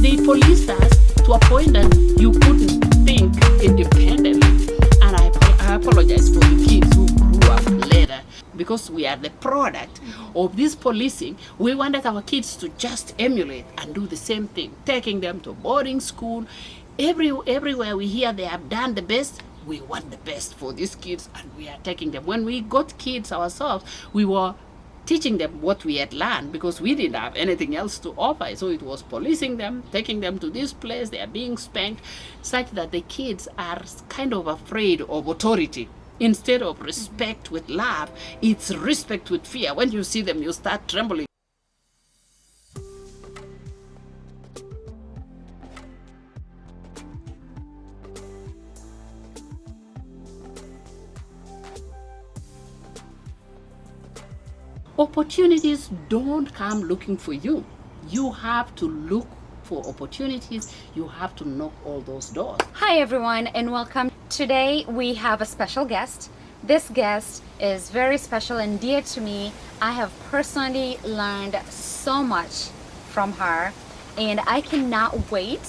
They policed us to a point that you couldn't think independently. And I apologize for the kids who grew up later, because we are the product of this policing. We wanted our kids to just emulate and do the same thing, taking them to boarding school. Everywhere we hear they have done the best, we want the best for these kids, and we are taking them. When we got kids ourselves, we were teaching them what we had learned, because we didn't have anything else to offer. So it was policing them, taking them to this place, they are being spanked, such that the kids are kind of afraid of authority. Instead of respect with love, it's respect with fear. When you see them, you start trembling. Opportunities don't come looking for you. You have to look for opportunities. You have to knock all those doors. Hi everyone and welcome. Today we have a special guest. This guest is very special and dear to me. I have personally learned so much from her, and I cannot wait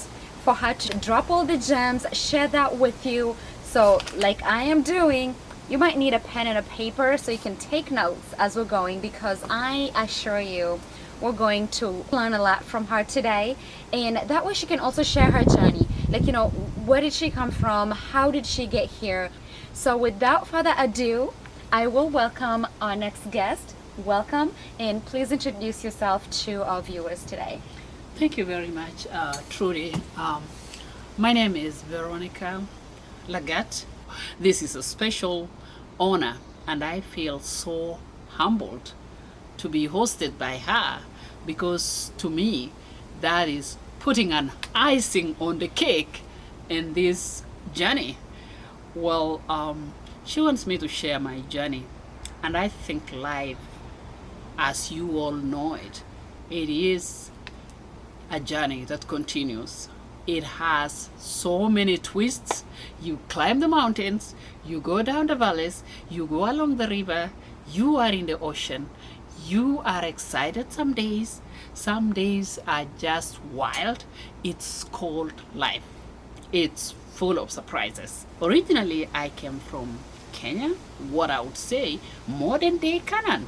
for her to drop all the gems, share that with you. So like I am doing, you might need a pen and a paper so you can take notes as we're going, because I assure you we're going to learn a lot from her today, and that way she can also share her journey. Like, you know, where did she come from? How did she get here? So without further ado, I will welcome our next guest. Welcome, and please introduce yourself to our viewers today. Thank you very much, Trudy. My name is Veronica Lagat. This is a special honor, and I feel so humbled to be hosted by her, because to me that is putting an icing on the cake in this journey. Well, she wants me to share my journey, and I think life, as you all know it, it is a journey that continues. It has so many twists. You climb the mountains, you go down the valleys, you go along the river, you are in the ocean. You are excited some days are just wild. It's called life. It's full of surprises. Originally, I came from Kenya, what I would say modern day Canaan.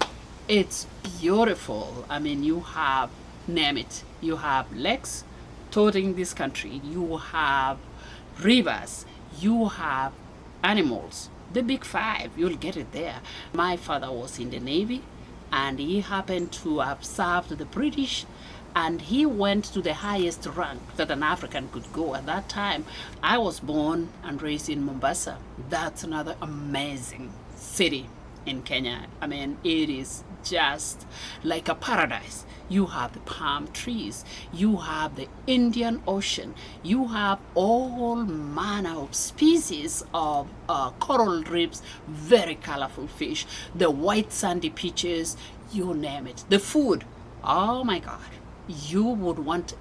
It's beautiful. I mean, you have, name it, you have lakes touring this country, you have rivers, you have animals, the big five, you'll get it there. My father was in the Navy, and he happened to have served the British, and he went to the highest rank that an African could go at that time. I was born and raised in Mombasa. That's another amazing city in Kenya. I mean, it is just like a paradise. You have the palm trees, you have the Indian Ocean, you have all manner of species of coral reefs, very colorful fish, the white sandy beaches, you name it. The food, oh my God, you would want,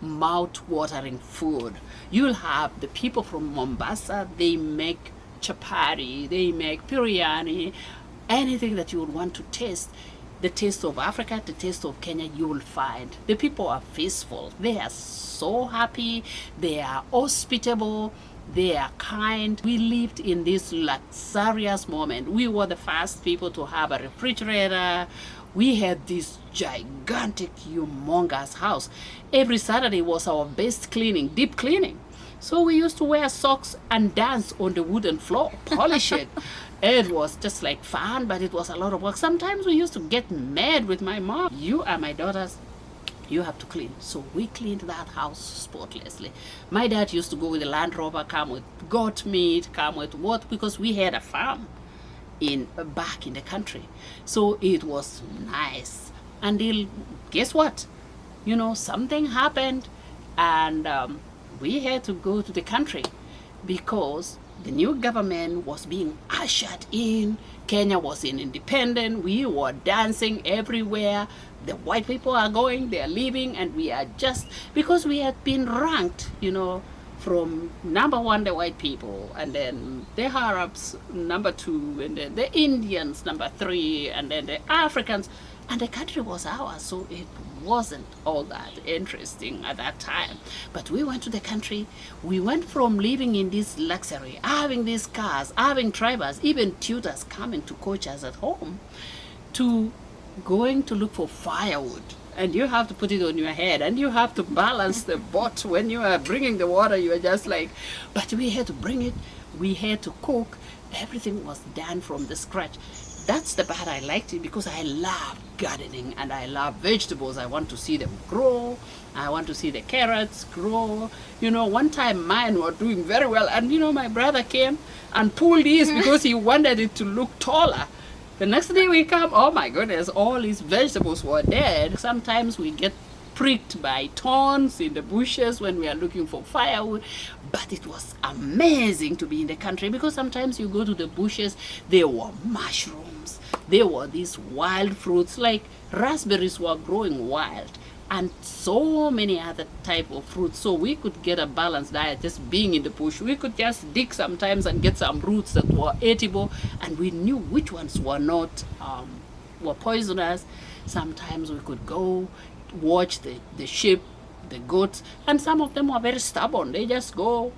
mouth-watering food. You'll have the people from Mombasa, they make chapati, they make biryani, anything that you would want to taste. The taste of Africa, the taste of Kenya, you will find. The people are peaceful. They are so happy. They are hospitable. They are kind. We lived in this luxurious moment. We were the first people to have a refrigerator. We had this gigantic, humongous house. Every Saturday was our best cleaning, deep cleaning. So we used to wear socks and dance on the wooden floor, polish it. It was just like fun, but it was a lot of work. Sometimes we used to get mad with my mom. You are my daughters, you have to clean. So we cleaned that house spotlessly. My dad used to go with a Land Rover, come with goat meat, come with what, because we had a farm back in the country. So it was nice. Until, guess what? Something happened, and we had to go to the country because the new government was being ushered in. Kenya was independent. We were dancing everywhere. The white people are going, they are leaving, and we are just, because we had been ranked, from number one, the white people, and then the Arabs, number two, and then the Indians, number three, and then the Africans. and the country was ours, so it wasn't all that interesting at that time. But we went to the country. We went from living in this luxury, having these cars, having drivers, even tutors coming to coach us at home, to going to look for firewood. And you have to put it on your head, and you have to balance the boat when you are bringing the water. You are just like, but we had to bring it, we had to cook. Everything was done from the scratch. That's the part I liked it, because I love gardening and I love vegetables. I want to see them grow. I want to see the carrots grow. One time mine were doing very well, and my brother came and pulled these because he wanted it to look taller. The next day we come, oh my goodness, all these vegetables were dead. Sometimes we get pricked by thorns in the bushes when we are looking for firewood. But it was amazing to be in the country, because sometimes you go to the bushes, there were mushrooms, there were these wild fruits, like raspberries were growing wild, and so many other type of fruits. So we could get a balanced diet just being in the bush. We could just dig sometimes and get some roots that were edible, and we knew which ones were not were poisonous. Sometimes we could go watch the sheep, the goats, and some of them were very stubborn. They just go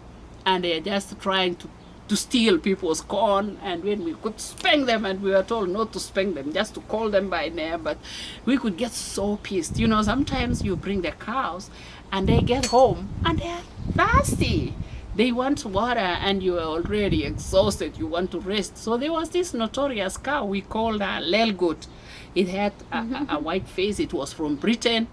and they're just trying to steal people's corn, and when we could spank them, and we were told not to spank them, just to call them by name, but we could get so pissed. Sometimes you bring the cows and they get home and they're thirsty. They want water and you are already exhausted. You want to rest. So there was this notorious cow we called a lel goat. It had a white face. It was from Britain.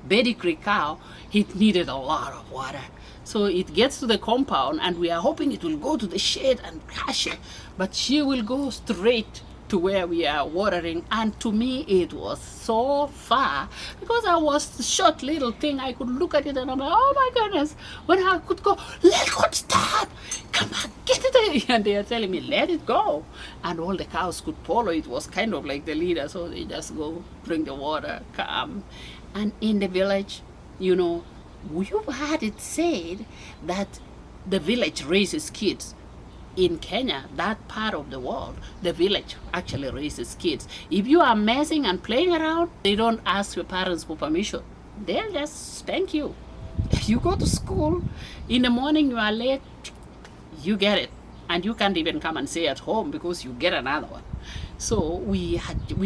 Pedigree cow. It needed a lot of water. So it gets to the compound, and we are hoping it will go to the shade and crash it. But she will go straight to where we are watering. And to me, it was so far, because I was a short little thing. I could look at it and I'm like, oh my goodness. When I could go, let it stop. Come on, get it. And they are telling me, let it go. And all the cows could follow. It was kind of like the leader. So they just go bring the water, come. And in the village, you've had it said that the village raises kids. In Kenya, that part of the world, the village actually raises kids. If you are messing and playing around, they don't ask your parents for permission. They'll just spank you. If you go to school, in the morning you are late, you get it. And you can't even come and stay at home, because you get another one. So we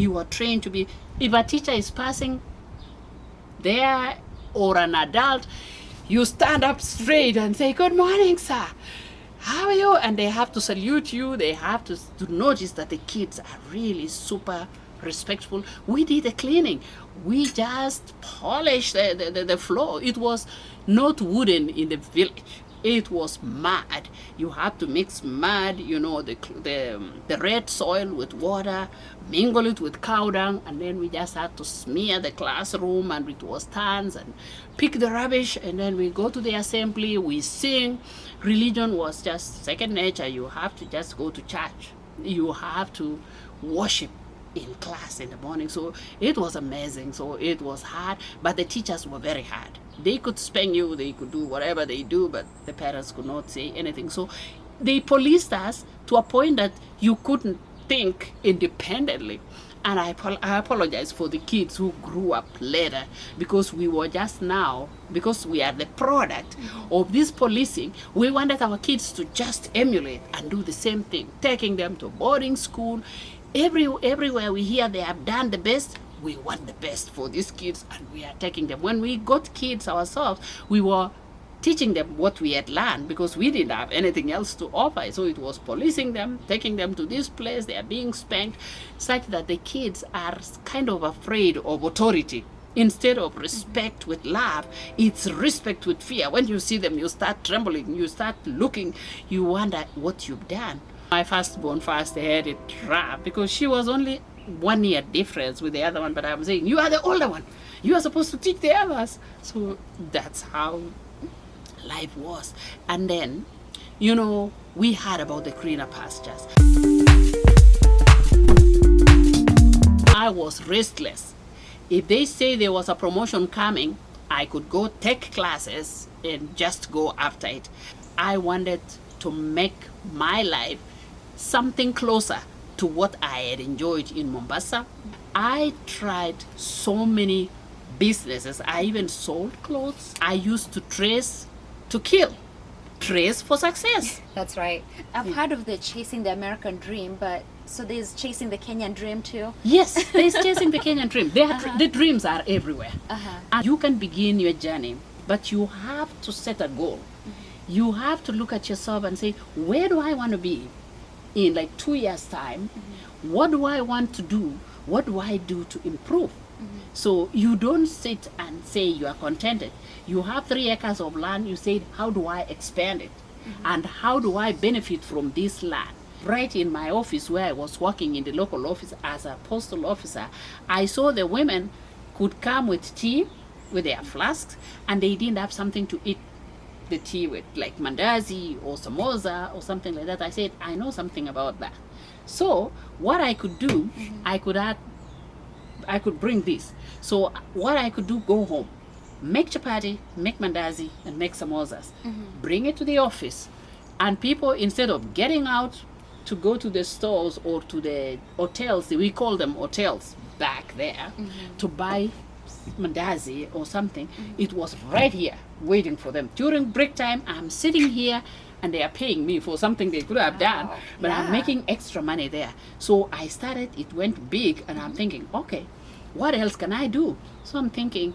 were trained to be, if a teacher is passing there, or an adult, you stand up straight and say, good morning, sir. How are you? And they have to salute you. They have to notice that the kids are really super respectful. We did the cleaning. We just polished the floor. It was not wooden in the village. It was mud. You have to mix mud, the red soil with water, mingle it with cow dung, and then we just had to smear the classroom, and it was turns, and pick the rubbish, and then we go to the assembly, we sing. Religion was just second nature. You have to just go to church. You have to worship in class in the morning. So it was amazing. So it was hard, but the teachers were very hard. They could spank you, they could do whatever they do, but the parents could not say anything. So they policed us to a point that you couldn't think independently. And I apologize for the kids who grew up later, because we were just now, because we are the product of this policing, we wanted our kids to just emulate and do the same thing, taking them to boarding school. Everywhere we hear they have done the best, we want the best for these kids, and we are taking them. When we got kids ourselves, we were teaching them what we had learned, because we didn't have anything else to offer. So it was policing them, taking them to this place, they are being spanked, such that the kids are kind of afraid of authority. Instead of respect with love, it's respect with fear. When you see them, you start trembling, you start looking, you wonder what you've done. My firstborn first had it rough, because she was only 1 year difference with the other one, but I'm saying, you are the older one, you are supposed to teach the others. So that's how life was. And then, we heard about the greener pastures. I was restless. If they say there was a promotion coming, I could go take classes and just go after it. I wanted to make my life something closer to what I had enjoyed in Mombasa. I tried so many businesses. I even sold clothes. I used to trace to kill, trace for success. That's right. I've Hmm. heard of the chasing the American dream, but so there's chasing the Kenyan dream too. Yes, there's chasing the Kenyan dream. The dreams are everywhere. Uh-huh. And you can begin your journey, but you have to set a goal. You have to look at yourself and say, where do I want to be in like 2 years' time? What do I want to do? What do I do to improve? So you don't sit and say you are contented. You have 3 acres of land. You say, how do I expand it? And how do I benefit from this land? Right in my office where I was working in the local office as a postal officer, I saw the women could come with tea with their flasks, and they didn't have something to eat the tea with, like mandazi or samosa or something like that. I said, I know something about that. So what I could do, I could bring this. So what I could do, go home, make chapati, make mandazi, and make samosas, bring it to the office, and people, instead of getting out to go to the stores or to the hotels, we call them hotels back there, to buy mandazi or something, it was right here waiting for them. During break time, I'm sitting here and they are paying me for something they could have done, but I'm making extra money there. So I started, it went big, and I'm thinking, okay, what else can I do? So I'm thinking,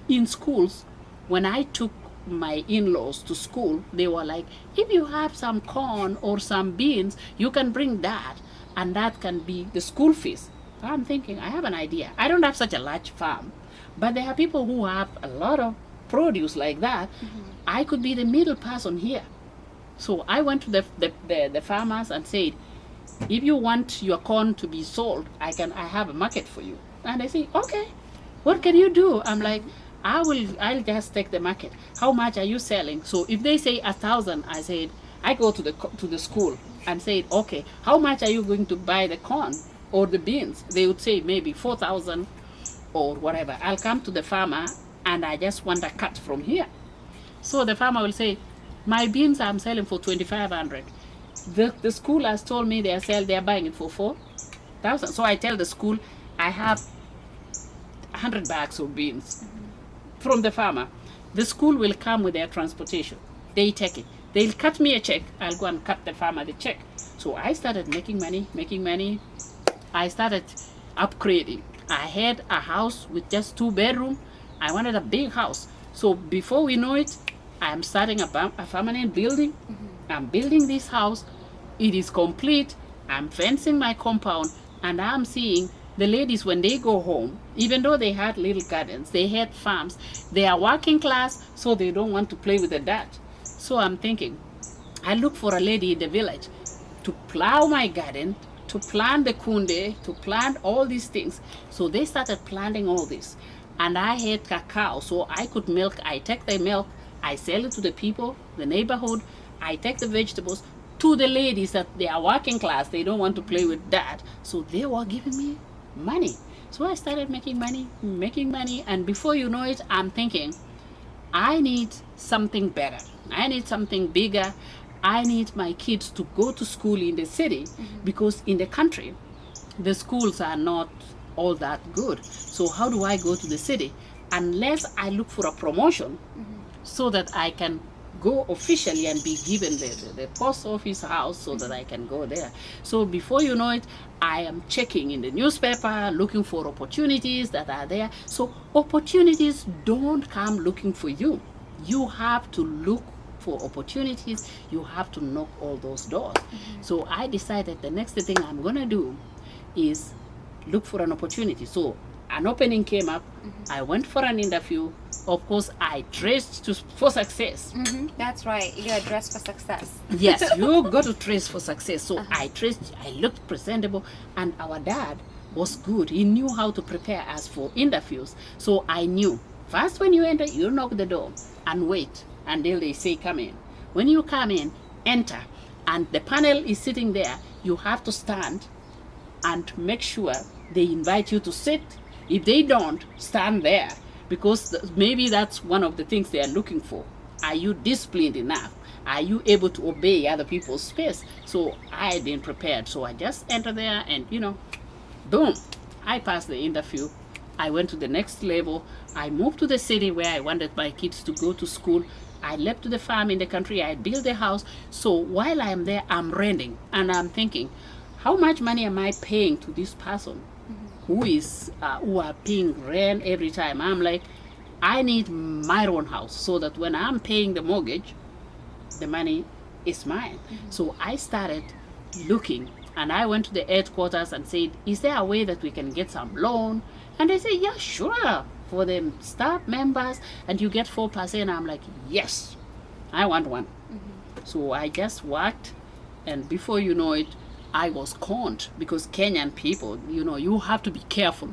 in schools, when I took my in-laws to school, they were like, if you have some corn or some beans, you can bring that, and that can be the school fees. So I'm thinking, I have an idea. I don't have such a large farm, but there are people who have a lot of produce like that. I could be the middle person here. So I went to the farmers and said, if you want your corn to be sold, I have a market for you. And they say, okay, what can you do? I'm like, I'll just take the market. How much are you selling? So if they say 1,000, I said, I go to the school and say, okay, how much are you going to buy the corn or the beans? They would say maybe 4,000 or whatever. I'll come to the farmer and I just want a cut from here. So the farmer will say, my beans I'm selling for 2,500. The school has told me they're buying it for 4,000. So I tell the school, I have 100 bags of beans from the farmer. The school will come with their transportation. They take it. They'll cut me a check. I'll go and cut the farmer the check. So I started making money. I started upgrading. I had a house with just 2 bedrooms. I wanted a big house. So before we know it, I'm starting a permanent building. I'm building this house. It is complete. I'm fencing my compound, and I'm seeing the ladies, when they go home, even though they had little gardens, they had farms, they are working class, so they don't want to play with the dirt. So I'm thinking, I look for a lady in the village to plow my garden, to plant the kunde, to plant all these things. So they started planting all this. And I had cacao, so I could milk. I take the milk, I sell it to the people, the neighborhood. I take the vegetables to the ladies that they are working class. They don't want to play with that. So they were giving me money. So I started making money. And before you know it, I'm thinking, I need something better. I need something bigger. I need my kids to go to school in the city, because in the country, the schools are not all that good. So how do I go to the city? Unless I look for a promotion so that I can go officially and be given the post office house so that I can go there. So before you know it, I am checking in the newspaper, looking for opportunities that are there. So opportunities don't come looking for you. You have to look for opportunities. You have to knock all those doors. So I decided the next thing I'm gonna do is look for an opportunity. So an opening came up. I went for an interview. Of course, I dressed for success. That's right. You gotta dress for success. Yes, you got to dress for success. So I dressed, I looked presentable, and our dad was good. He knew how to prepare us for interviews. So I knew, first when you enter, you knock the door and wait until they say come in. When you come in, enter, and the panel is sitting there. You have to stand and make sure they invite you to sit. If they don't, stand there, because maybe that's one of the things they are looking for. Are you disciplined enough? Are you able to obey other people's space? So I didn't prepare, so I just entered there and, boom, I passed the interview. I went to the next level. I moved to the city where I wanted my kids to go to school. I left to the farm in the country. I built a house. So while I'm there, I'm renting. And I'm thinking, how much money am I paying to this person who are paying rent every time? I'm like, I need my own house so that when I'm paying the mortgage, the money is mine. So I started looking, and I went to the headquarters and said, is there a way that we can get some loan? And they say, yeah, sure, for the staff members, and you get 4%. I'm like, yes, I want one. So I just worked, and before you know it, I was conned, because Kenyan people, you have to be careful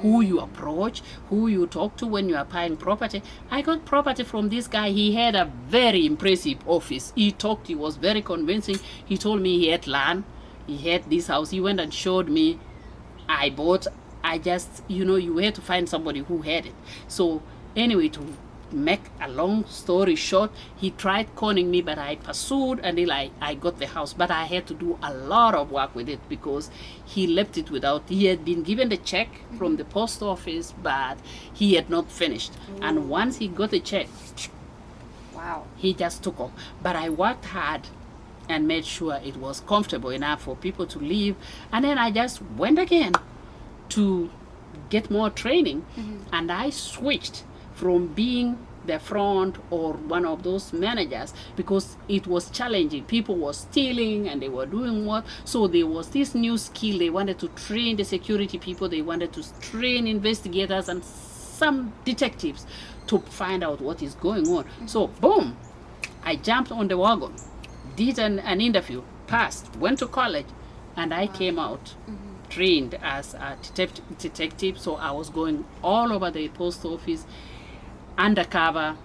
who you approach, who you talk to when you are buying property. I got property from this guy. He had a very impressive office. He was very convincing. He told me he had land, he had this house. He went and showed me. I bought. I just, you had to find somebody who had it. So anyway, to make a long story short, he tried conning me, but I pursued until I got the house. But I had to do a lot of work with it, because he left it without, he had been given the check from the post office, but he had not finished. And once he got the check, Wow. he just took off. But I worked hard and made sure it was comfortable enough for people to live. And then I just went again to get more training, and I switched from being the front or one of those managers, because it was challenging. People were stealing and they were doing what. So there was this new skill. They wanted to train the security people. They wanted to train investigators and some detectives to find out what is going on. So boom, I jumped on the wagon, did an interview, passed, went to college, and I came out trained as a detective. So I was going all over the post office undercover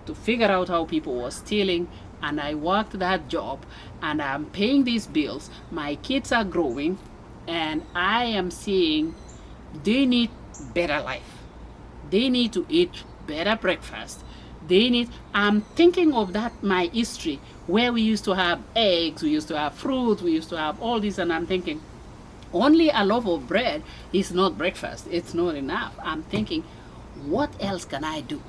to figure out how people were stealing, and I worked that job, and I'm paying these bills. My kids are growing, and I am seeing they need better life. They need to eat better breakfast. I'm thinking of that, my history, where we used to have eggs, we used to have fruit, we used to have all this, and I'm thinking, only a loaf of bread is not breakfast. It's not enough. I'm thinking, what else can I do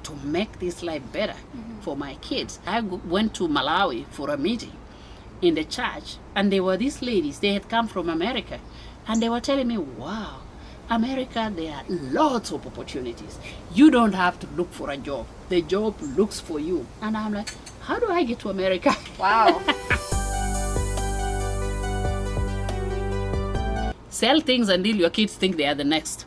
to make this life better for my kids? I went to Malawi for a meeting in the church, and there were these ladies. They had come from America, and they were telling me, wow, America, there are lots of opportunities. You don't have to look for a job. The job looks for you. And I'm like, how do I get to America? Wow. Sell things until your kids think they are the next.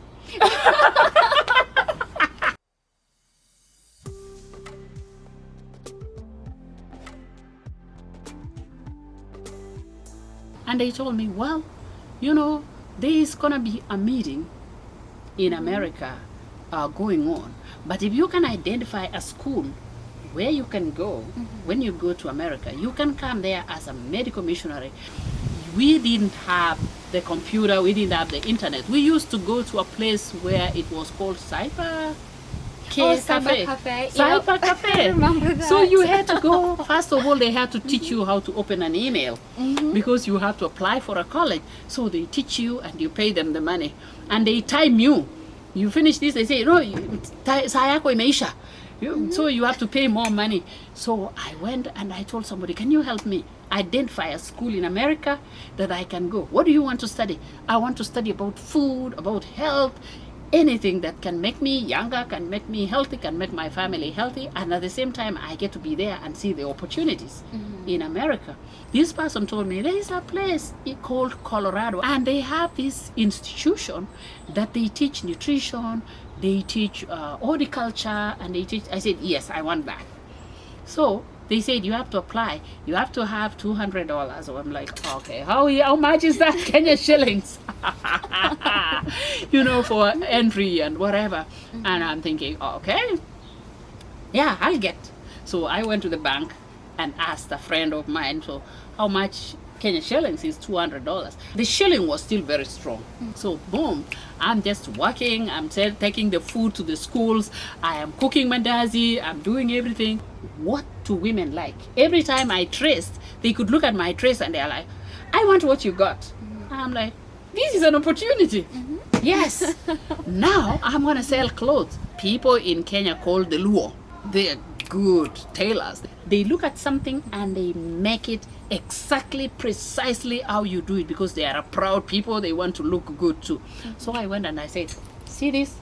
And they told me, well, there is going to be a meeting in America going on. But if you can identify a school where you can go when you go to America, you can come there as a medical missionary. We didn't have the computer, we didn't have the internet. We used to go to a place where it was called Cyber Cafe. Cyber Cafe. I remember that. So you had to go, first of all, they had to teach you how to open an email, because you have to apply for a college. So they teach you and you pay them the money. And they time you. You finish this, they say, no, saa yako imeisha. So you have to pay more money. So I went and I told somebody, can you help me identify a school in America that I can go? What do you want to study? I want to study about food, about health, anything that can make me younger, can make me healthy, can make my family healthy, and at the same time I get to be there and see the opportunities in America. This person told me there is a place called Colorado, and they have this institution that they teach nutrition, they teach horticulture, and they teach. I said, yes, I want that. So they said, you have to apply, you have to have $200. So I'm like, okay, how much is that? Kenya shillings? For entry and whatever. And I'm thinking, okay, yeah, I'll get. So I went to the bank and asked a friend of mine, so how much Kenya shillings is? $200. The shilling was still very strong. So boom, I'm just working, I'm taking the food to the schools, I am cooking mandazi, I'm doing everything. What do women like? Every time I traced, they could look at my trace and they're like, I want what you got. I'm like, this is an opportunity. Yes. Now I'm gonna sell clothes. People in Kenya call the Luo. They're good tailors. They look at something and they make it exactly, precisely how you do it because they are proud people. They want to look good too. So I went and I said, see this?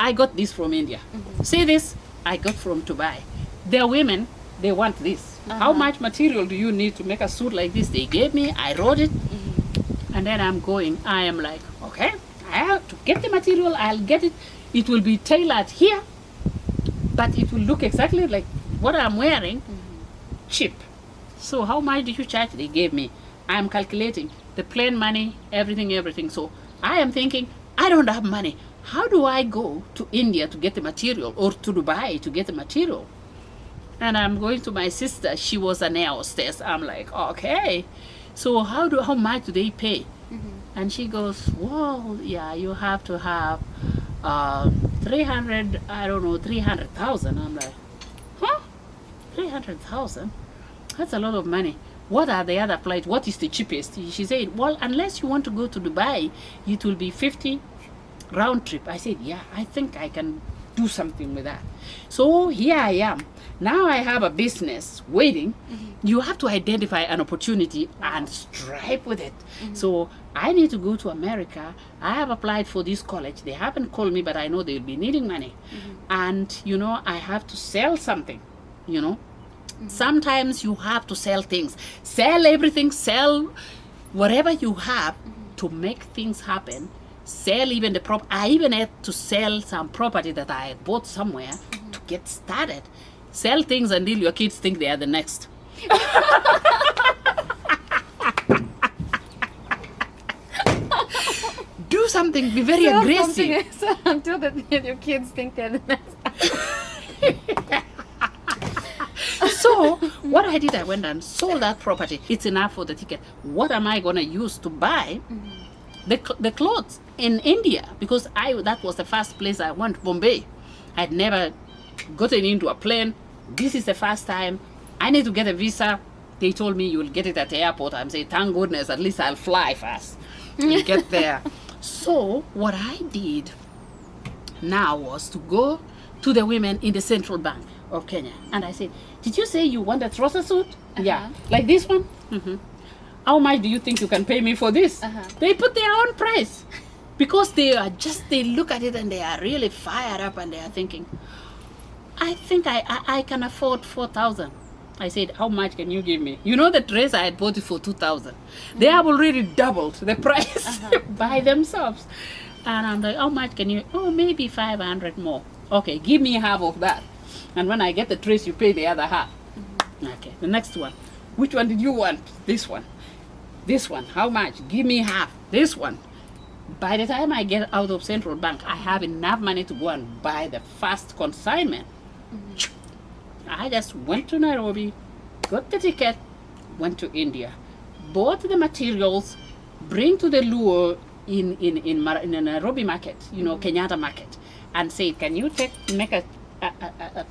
I got this from India. See this? I got from Dubai. They're women. They want this. How much material do you need to make a suit like this? They gave me. I wrote it. And then I'm going. I am like, okay, I have to get the material. I'll get it. It will be tailored here, but it will look exactly like what I'm wearing. Cheap. So how much do you charge? They gave me. I'm calculating the plane money, everything. So I am thinking, I don't have money. How do I go to India to get the material or to Dubai to get the material? And I'm going to my sister. She was an air hostess. I'm like, okay. So how much do they pay? And she goes, well, yeah, you have to have 300, I don't know, 300,000. I'm like, huh? 300,000? That's a lot of money. What are the other flights? What is the cheapest? She said, well, unless you want to go to Dubai, it will be 50 round trip. I said, yeah, I think I can do something with that. So here I am. Now I have a business waiting. You have to identify an opportunity and strive with it. So I need to go to America. I have applied for this college. They haven't called me, but I know they'll be needing money. And, I have to sell something, Sometimes you have to sell things. Sell everything, sell whatever you have to make things happen. Sell even the prop. I even had to sell some property that I had bought somewhere to get started. Sell things until your kids think they are the next. Do something, be very aggressive. Until your kids think they're the next. So what I did, I went and sold that property. It's enough for the ticket. What am I going to use to buy the clothes in India? Because that was the first place I went, Bombay. I'd never gotten into a plane. This is the first time. I need to get a visa. They told me you'll get it at the airport. I'm saying, thank goodness, at least I'll fly fast and get there. So what I did now was to go to the women in the Central Bank of Kenya. And I said, did you say you want a trouser suit? Yeah. Like this one? How much do you think you can pay me for this? They put their own price. Because they look at it and they are really fired up and they are thinking, I think I can afford 4,000. I said, how much can you give me? The dress I had bought it for 2,000. They have already doubled the price by themselves. And I'm like, how much can you? Oh, maybe 500 more. Okay, give me half of that. And when I get the dress, you pay the other half. Okay, the next one. Which one did you want? This one. This one. How much? Give me half. This one. By the time I get out of Central Bank, I have enough money to go and buy the first consignment. I just went to Nairobi, got the ticket, went to India, bought the materials, bring to the Luo in a Nairobi market, Kenyatta market, and say, can you make a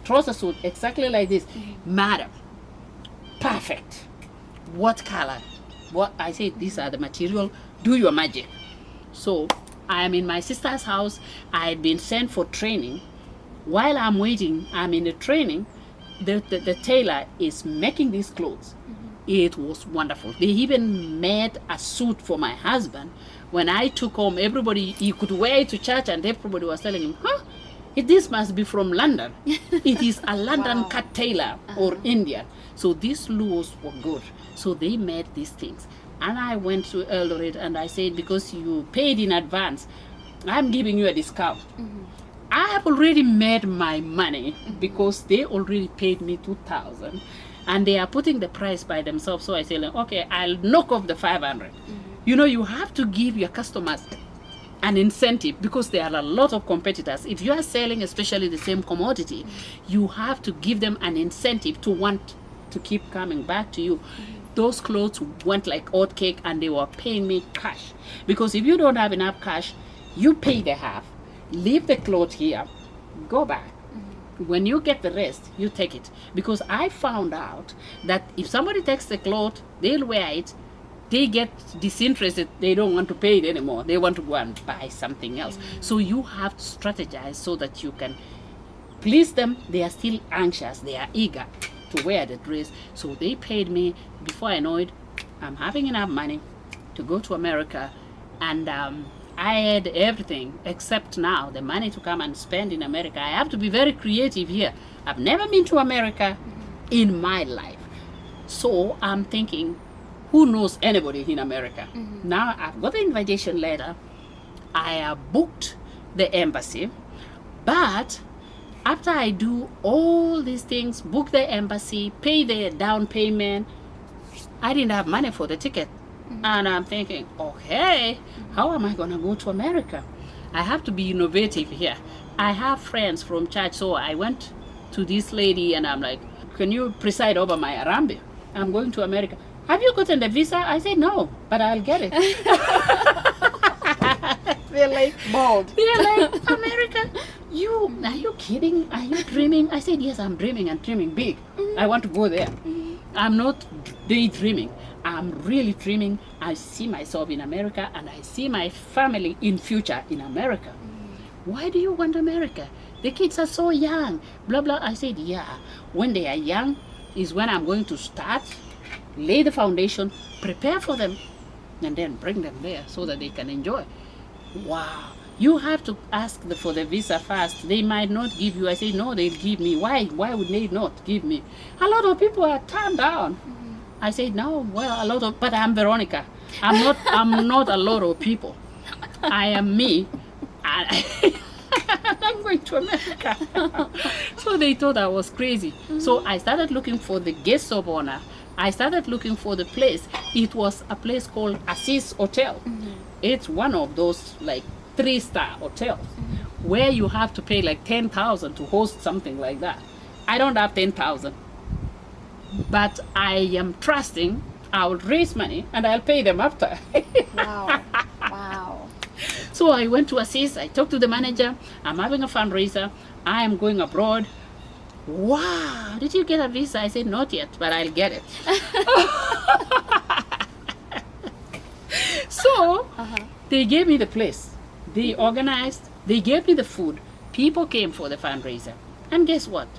trouser suit exactly like this? Madam, perfect. What color? What? I said, these are the material. Do your magic. So I am in my sister's house. I had been sent for training. While I'm waiting, I'm in the training. The tailor is making these clothes. It was wonderful. They even made a suit for my husband. When I took home, he could wear it to church, and everybody was telling him, this must be from London. It is a London cut tailor or Indian. So these Luos were good. So they made these things. And I went to Eldoret and I said, because you paid in advance, I'm giving you a discount. I have already made my money because they already paid me 2,000 and they are putting the price by themselves. So I say, okay, I'll knock off the 500. You have to give your customers an incentive because there are a lot of competitors. If you are selling especially the same commodity, you have to give them an incentive to want to keep coming back to you. Those clothes went like hot cake and they were paying me cash. Because if you don't have enough cash, you pay the half. Leave the clothes here, go back. When you get the rest, you take it. Because I found out that if somebody takes the cloth, they'll wear it, they get disinterested. They don't want to pay it anymore. They want to go and buy something else. So you have to strategize so that you can please them. They are still anxious. They are eager to wear the dress. So they paid me. Before I know it, I'm having enough money to go to America. And I had everything except now the money to come and spend in America. I have to be very creative here. I've never been to America in my life. So I'm thinking, who knows anybody in America? Now I've got the invitation letter. I have booked the embassy. But after I do all these things, book the embassy, pay the down payment, I didn't have money for the ticket. And I'm thinking, okay, how am I going to go to America? I have to be innovative here. I have friends from church, so I went to this lady and I'm like, can you preside over my Arambe? I'm going to America. Have you gotten the visa? I said, no, but I'll get it. They're like, Bold. they're like, America, are you kidding? Are you dreaming? I said, yes, I'm dreaming and dreaming big. I want to go there. I'm not daydreaming. I'm really dreaming. I see myself in America and I see my family in future in America. Why do you want America? The kids are so young. Blah, blah. I said, yeah. When they are young is when I'm going to start, lay the foundation, prepare for them, and then bring them there so that they can enjoy. Wow. You have to ask for the visa first. They might not give you. I say, no, they'll give me. Why? Why would they not give me? A lot of people are turned down. I said, no, well, but I'm Veronica. I'm not a lot of people. I am me. I'm going to America. So they thought I was crazy. So I started looking for the guest of honor. I started looking for the place. It was a place called Assis Hotel. It's one of those like 3-star hotels where you have to pay like 10,000 to host something like that. I don't have 10,000. But I am trusting I'll raise money and I'll pay them after. Wow. Wow. So I went to Assis. I talked to the manager. I'm having a fundraiser. I am going abroad. Wow, did you get a visa? I said, not yet, but I'll get it. So they gave me the place. They organized. They gave me the food. People came for the fundraiser. And guess what?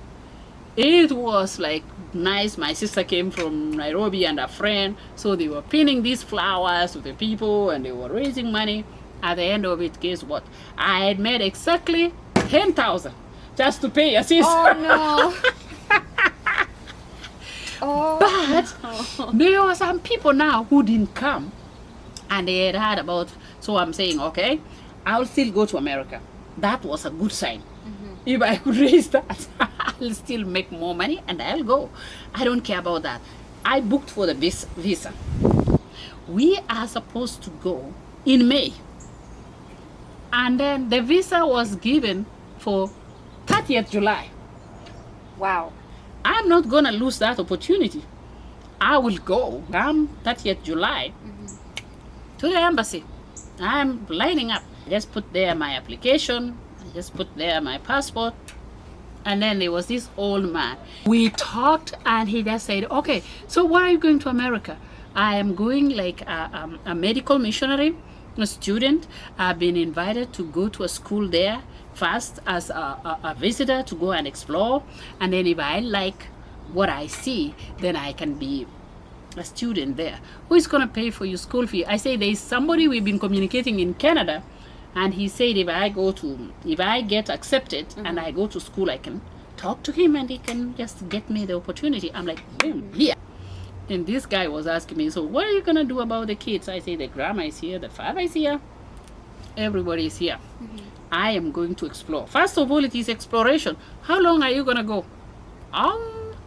It was like nice. My sister came from Nairobi and a friend. So they were pinning these flowers to the people and they were raising money. At the end of it, guess what? I had made exactly 10,000 just to pay Assis. Oh no. But there were some people now who didn't come and they had heard about. So I'm saying, okay, I'll still go to America. That was a good sign. If I could raise that, I'll still make more money and I'll go. I don't care about that. I booked for the visa. We are supposed to go in May. And then the visa was given for 30th July. Wow. I'm not going to lose that opportunity. I will go 30th July to the embassy. I'm lining up. I just put there my application. I just put there my passport. And then there was this old man. We talked and he just said, okay, so why are you going to America? I am going like a medical missionary, a student. I've been invited to go to a school there first as a visitor to go and explore. And then if I like what I see, then I can be a student there. Who is going to pay for your school fee? I say there's somebody we've been communicating in Canada. And he said if I get accepted and I go to school, I can talk to him and he can just get me the opportunity. I'm like, boom, here. And this guy was asking me, so what are you going to do about the kids? I say the grandma is here, the father is here, everybody is here. I am going to explore. First of all, it is exploration. How long are you going to go?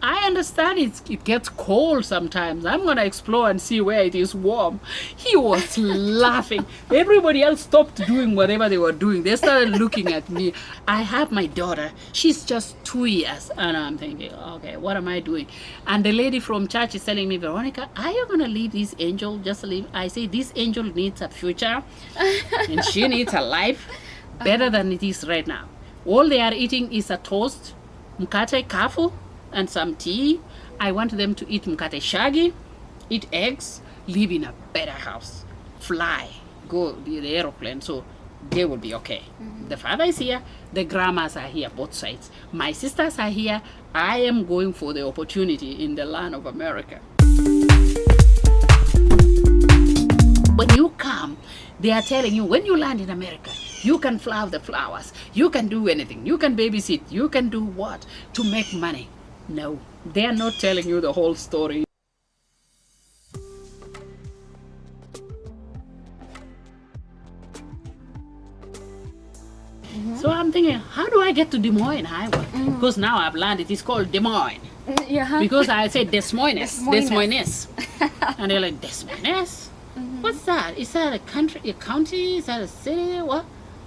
I understand it gets cold sometimes. I'm going to explore and see where it is warm. He was laughing. Everybody else stopped doing whatever they were doing. They started looking at me. I have my daughter. She's just 2 years. And I'm thinking, okay, what am I doing? And the lady from church is telling me, Veronica, are you going to leave this angel? Just leave. I say, this angel needs a future. And she needs a life better than it is right now. All they are eating is a toast, mkate kafu, and some tea. I want them to eat mkate shagi, eat eggs, live in a better house, fly, go the aeroplane, so they will be okay. The father is here, the grandmas are here, both sides. My sisters are here. I am going for the opportunity in the land of America. When you come, they are telling you, when you land in America, you can flower the flowers, you can do anything, you can babysit, you can do what to make money. No, they are not telling you the whole story. So I'm thinking, how do I get to Des Moines, Iowa? Because now I've learned it is called Des Moines. Yeah. Because I said Des Moines. Des Des Moines. And they're like, Des Moines? What's that? Is that a country, a county? Is that a city? What?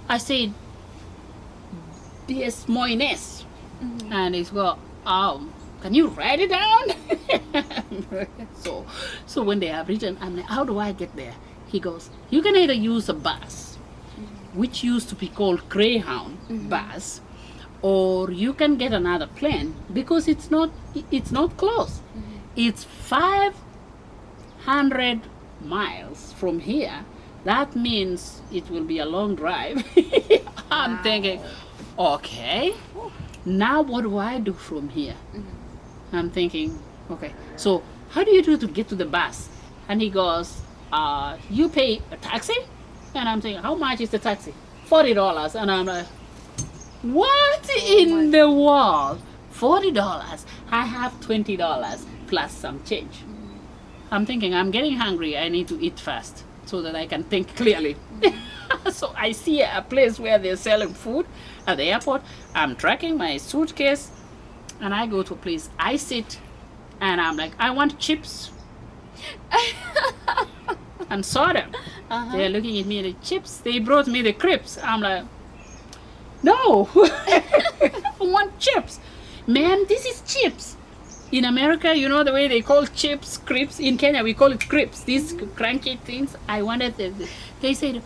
I said, Des Moines. And he's go, can you write it down? so when they have written, I'm like, how do I get there? He goes, you can either use a bus, which used to be called Greyhound bus, or you can get another plane, because it's not close. It's 500 miles from here. That means it will be a long drive. I'm thinking, okay, now what do I do from here? I'm thinking, okay, so how do you do to get to the bus? And he goes, you pay a taxi? And I'm saying, how much is the taxi? $40. And I'm like, what in the world? $40? I have $20 plus some change. I'm thinking, I'm getting hungry. I need to eat fast so that I can think clearly. So I see a place where they're selling food at the airport. I'm tracking my suitcase and I go to a place. I sit and I'm like, I want chips and soda. They're looking at me, the chips. They brought me the crepes. I'm like, no, I want chips. Man, this is chips. In America, you know the way they call chips, crepes. In Kenya, we call it crepes. These cranky things. I wanted. They said,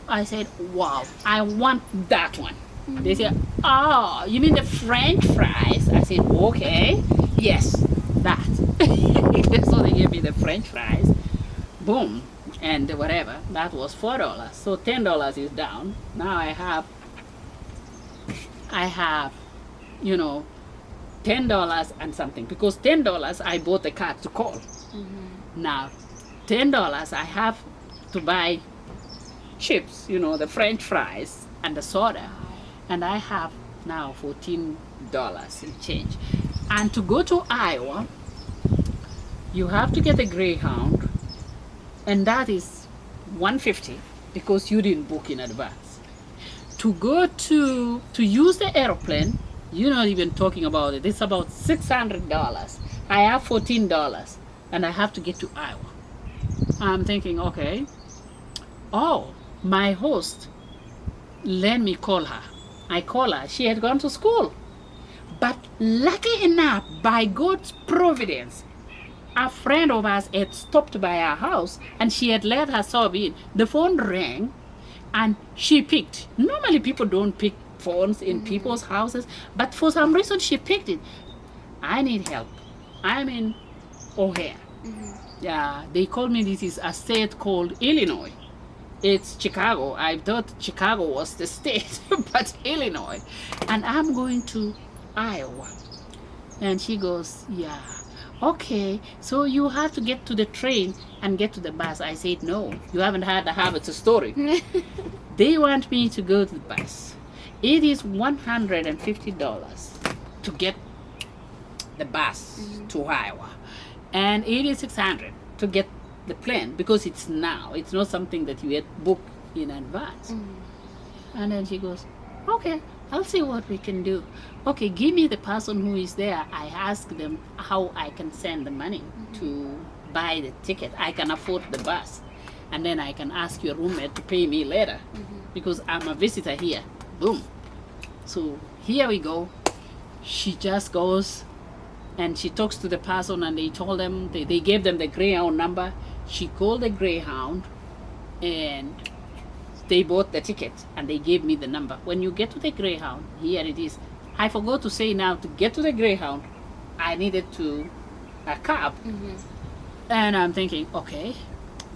I said, wow, I want that one. They said, oh, you mean the French fries? I said, okay, yes, that. So they gave me the French fries. Boom. And whatever, that was $4. So $10 is down. Now I have, you know, $10 and something, because $10 I bought the card to call. Now $10 I have to buy chips, you know, the French fries and the soda, and I have now $14 in change. And to go to Iowa, you have to get a Greyhound, and that is $150 because you didn't book in advance. To go to use the airplane, you're not even talking about it. It's about $600. I have $14 and I have to get to Iowa. I'm thinking, okay, oh, my host, let me call her. I call her. She had gone to school. But lucky enough, by God's providence, a friend of ours had stopped by our house and she had let herself in. The phone rang and she picked. Normally people don't pick phones in people's houses, but for some reason she picked it. I need help. I'm in O'Hare. Yeah, they called me. This is a state called Illinois. It's Chicago. I thought Chicago was the state, but Illinois. And I'm going to Iowa. And she goes, yeah, okay, so you have to get to the train and get to the bus. I said, no, you haven't heard the Harvard's story. They want me to go to the bus. It is $150 to get the bus to Iowa. And it is $600 to get the plane, because it's now. It's not something that you had booked in advance. And then she goes, okay, I'll see what we can do. Okay, give me the person who is there. I ask them how I can send the money to buy the ticket. I can afford the bus. And then I can ask your roommate to pay me later, because I'm a visitor here. Boom. So here we go. She just goes and she talks to the person, and they told them, they gave them the Greyhound number. She called the Greyhound and they bought the ticket and they gave me the number. When you get to the Greyhound, here it is. I forgot to say, now to get to the Greyhound, I needed a cab. And I'm thinking, okay,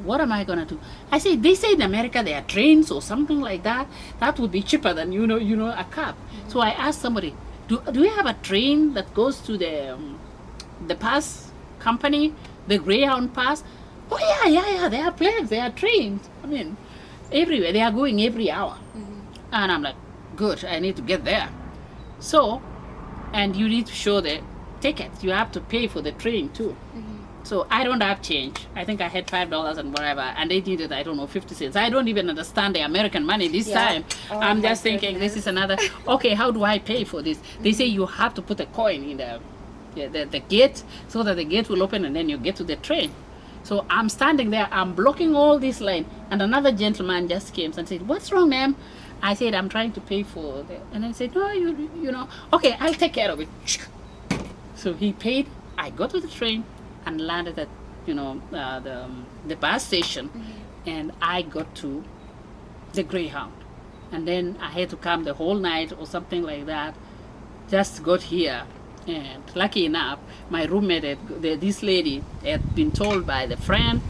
what am I gonna do? I say, they say in America there are trains or something like that. That would be cheaper than a cab. So I asked somebody, do we have a train that goes to the pass company, the Greyhound pass? Oh yeah. There are planes, there are trains. I mean, everywhere they are going every hour. And I'm like, good, I need to get there. So, and you need to show the ticket. You have to pay for the train too. So I don't have change. I think I had $5 and whatever, and they needed, I don't know, 50 cents. I don't even understand the American money this time. Oh, I'm my just thinking, goodness. this is another, okay, how do I pay for this? They say you have to put a coin in the gate so that the gate will open and then you get to the train. So I'm standing there, I'm blocking all this line, and another gentleman just came and said, what's wrong, ma'am? I said, I'm trying to pay for the, and I said, no, you know, okay, I'll take care of it. So he paid. I got to the train and landed at the bus station, and I got to the Greyhound, and then I had to come the whole night or something like that. Just got here, and lucky enough, my roommate, this lady, had been told by the friend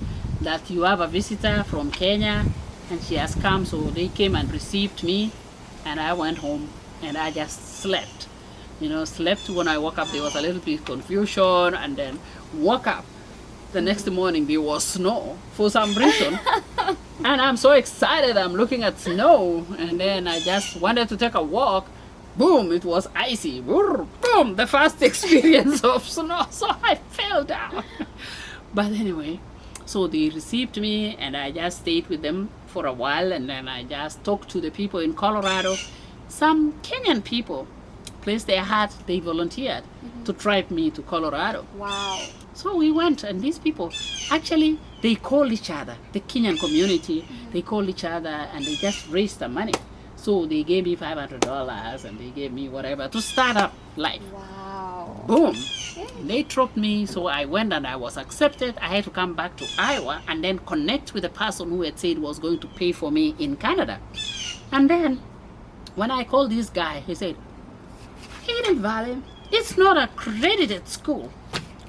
that you have a visitor from Kenya, and she has come, so they came and received me, and I went home and I just slept. Slept. When I woke up, there was a little bit confusion, and then woke up. The next morning, there was snow for some reason. And I'm so excited, I'm looking at snow, and then I just wanted to take a walk. Boom, it was icy. Boom, the first experience of snow, so I fell down. But anyway, so they received me, and I just stayed with them for a while, and then I just talked to the people in Colorado. Some Kenyan people placed their hat, they volunteered to drive me to Colorado. Wow. So we went, and these people, actually, they call each other, the Kenyan community, they call each other, and they just raised the money. So they gave me $500, and they gave me whatever to start up life. Wow. Boom. They dropped me, so I went and I was accepted. I had to come back to Iowa and then connect with the person who had said was going to pay for me in Canada. And then, when I called this guy, he said, Eden Valley, it's not an accredited school.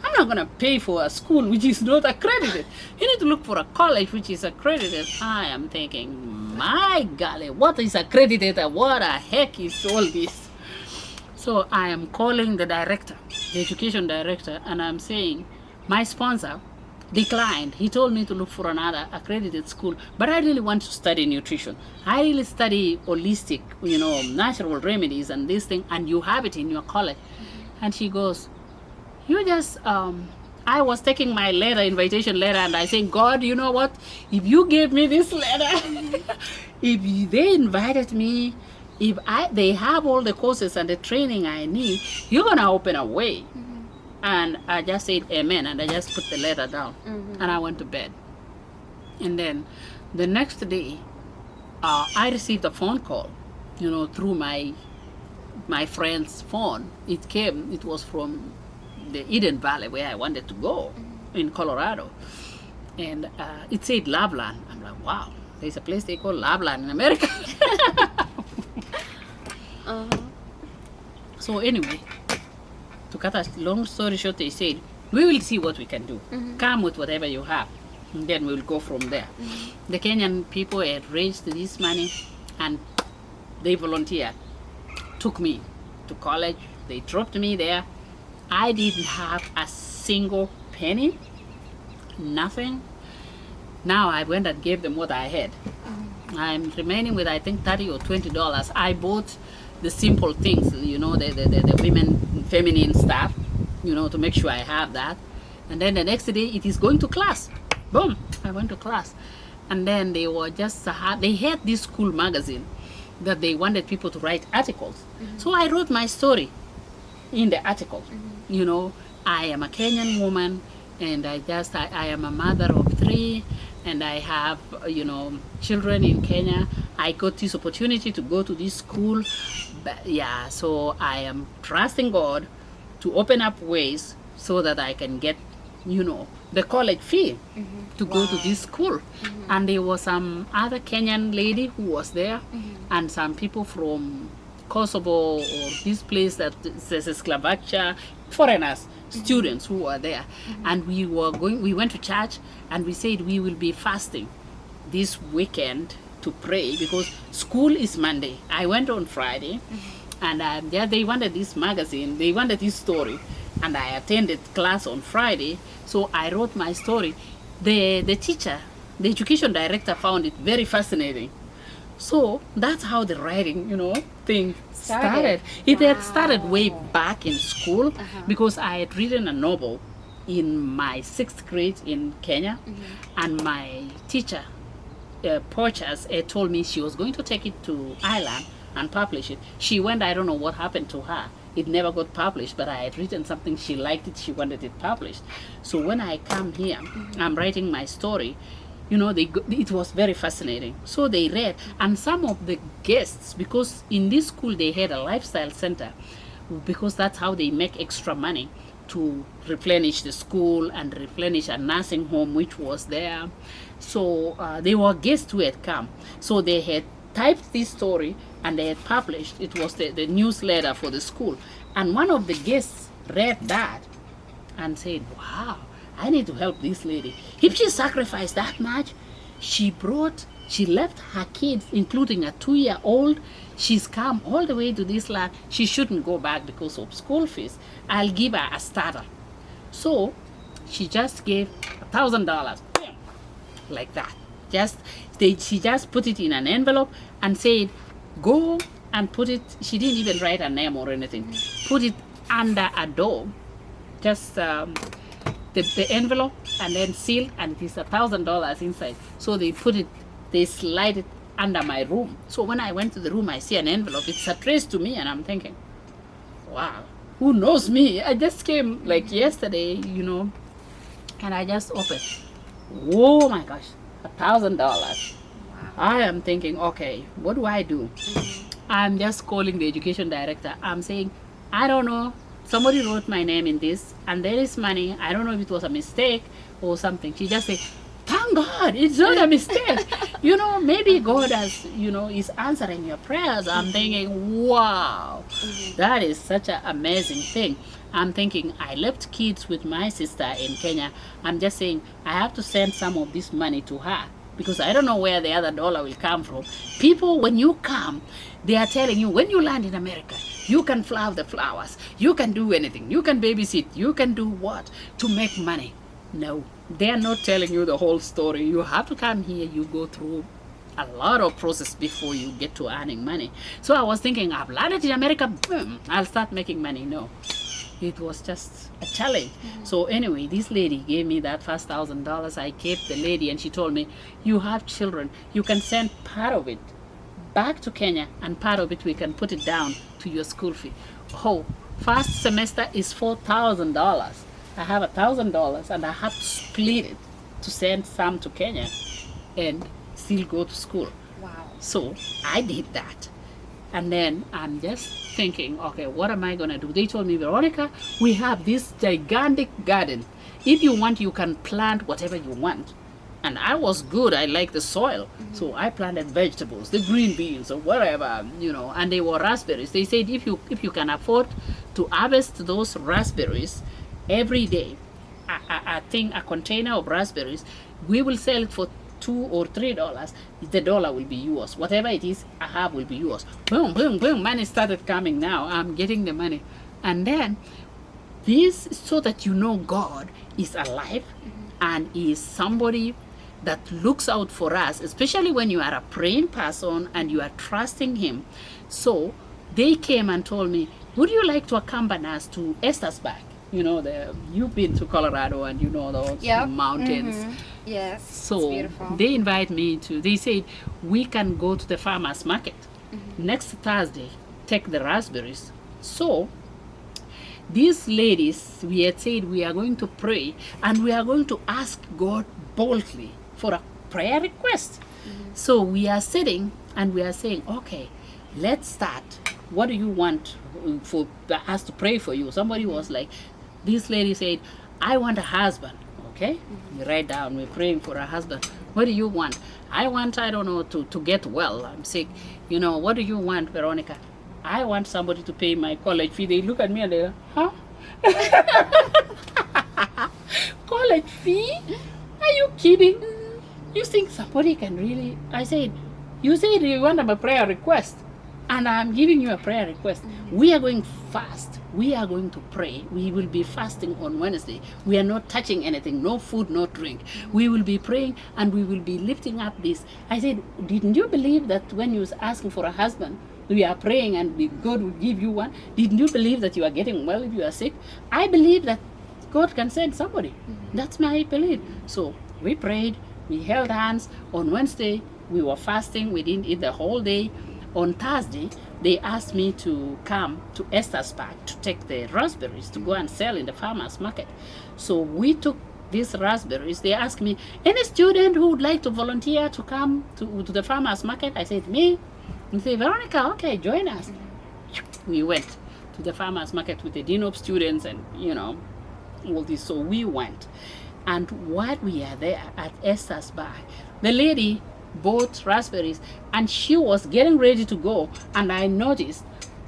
I'm not going to pay for a school which is not accredited. You need to look for a college which is accredited. I am thinking, my golly, what is accredited and what the heck is all this? So I am calling the director, the education director, and I'm saying, my sponsor declined. He told me to look for another accredited school, but I really want to study nutrition. I really study holistic, natural remedies and this thing, and you have it in your college. And she goes, you just, I was taking my invitation letter, and I said, God, you know what? If you gave me this letter, if they invited me, if they have all the courses and the training I need, you're going to open a way. And I just said amen, and I just put the letter down, and I went to bed. And then the next day, I received a phone call, through my friend's phone. It was from the Eden Valley, where I wanted to go in Colorado. And it said Loveland. I'm like, wow, there's a place they call Loveland in America. So anyway, to cut a long story short, they said, we will see what we can do. Come with whatever you have, and then we'll go from there. The Kenyan people had raised this money, and they volunteered, took me to college. They dropped me there. I didn't have a single penny, nothing. Now I went and gave them what I had. I'm remaining with, I think, $30 or $20. I bought the simple things, the women, feminine stuff, to make sure I have that. And then the next day, it is going to class. Boom, I went to class. And then they were just, they had this school magazine that they wanted people to write articles. So I wrote my story in the article. I am a Kenyan woman, and I am a mother of 3, and I have, children in Kenya. I got this opportunity to go to this school. But yeah, so I am trusting God to open up ways so that I can get, the college fee to go to this school. And there was some other Kenyan lady who was there, and some people from Kosovo or this place that says Slovakia, foreigners, students who were there. And we went to church, and we said we will be fasting this weekend to pray, because school is Monday. I went on Friday, and yeah, they wanted this magazine, they wanted this story, and I attended class on Friday, so I wrote my story. The teacher, the education director, found it very fascinating. So that's how the writing, thing started. It had started way back in school, because I had written a novel in my 6th grade in Kenya, and my teacher, Porchas, told me she was going to take it to Ireland and publish it. She went, I don't know what happened to her. It never got published, but I had written something, she liked it, she wanted it published. So when I come here, I'm writing my story, it was very fascinating. So they read, and some of the guests, because in this school they had a lifestyle center, because that's how they make extra money to replenish the school and replenish a nursing home which was there. So they were guests who had come. So they had typed this story and they had published. It was the newsletter for the school. And one of the guests read that and said, wow, I need to help this lady. If she sacrificed that much, she left her kids, including a 2-year-old. She's come all the way to this land. She shouldn't go back because of school fees. I'll give her a starter. So she just gave $1,000, like that. She just put it in an envelope and said, go and put it. She didn't even write a name or anything. Put it under a door. Just the envelope, and then sealed, and it is $1,000 inside. So they slide it under my room. So when I went to the room, I see an envelope. It's addressed to me, and I'm thinking, wow, who knows me? I just came like yesterday, and I just opened. Oh my gosh, $1,000. Wow. I am thinking, okay, what do I do? I'm just calling the education director. I'm saying, I don't know. Somebody wrote my name in this, and there is money. I don't know if it was a mistake or something. She just said, thank God, it's not a mistake. Maybe God has, is answering your prayers. I'm thinking, wow, that is such an amazing thing. I'm thinking, I left kids with my sister in Kenya. I'm just saying, I have to send some of this money to her, because I don't know where the other dollar will come from. People, when you come, they are telling you, when you land in America, you can flower the flowers, you can do anything, you can babysit, you can do what to make money. No, they are not telling you the whole story. You have to come here, you go through a lot of process before you get to earning money. So I was thinking, I've landed in America, boom, I'll start making money. No, it was just a challenge. So anyway, this lady gave me that first $1,000. I gave the lady, and she told me, you have children, you can send part of it back to Kenya, and part of it we can put it down to your school fee. Oh, first semester is $4,000. I have $1,000, and I have to split it to send some to Kenya and still go to school. Wow. So I did that. And then I'm just thinking, okay, what am I going to do? They told me, Veronica, we have this gigantic garden. If you want, you can plant whatever you want. And I was good. I like the soil. So I planted vegetables, the green beans or whatever, and they were raspberries. They said if you can afford to harvest those raspberries every day, I think a container of raspberries, we will sell it for $2 or $3. The dollar will be yours. Whatever it is I have will be yours. Boom, boom, boom. Money started coming now. I'm getting the money. And then this, so that God is alive and is somebody that looks out for us, especially when you are a praying person and you are trusting him. So they came and told me, would you like to accompany us to Estersburg? You've been to Colorado and those mountains. Yes, so it's beautiful. They invite me they said we can go to the farmers market next Thursday, take the raspberries. So these ladies, we had said we are going to pray and we are going to ask God boldly for a prayer request. So we are sitting and we are saying, okay, let's start. What do you want for us to pray for you? Somebody was like, this lady said, I want a husband. Okay, we write down, we're praying for a husband. What do you want? I want, I don't know, to get well. I'm sick. What do you want, Veronica? I want somebody to pay my college fee. They look at me and they go, huh? College fee? Are you kidding? You think somebody can really? I said, you said you want a prayer request, and I'm giving you a prayer request. We are going fast. We are going to pray. We will be fasting on Wednesday. We are not touching anything, no food, no drink. We will be praying and we will be lifting up this. I said, didn't you believe that when you was asking for a husband, we are praying and God will give you one? Didn't you believe that you are getting well if you are sick? I believe that God can send somebody. That's my belief. So we prayed, we held hands. On Wednesday, we were fasting. We didn't eat the whole day. On Thursday, they asked me to come to Esther's Park to take the raspberries to go and sell in the farmer's market. So we took these raspberries. They asked me, any student who would like to volunteer to come to the farmer's market? I said, me. And they said, Veronica, okay, join us. We went to the farmer's market with the dean of students and, all this. So we went. And while we are there at Esther's Bar, the lady bought raspberries and she was getting ready to go, and I noticed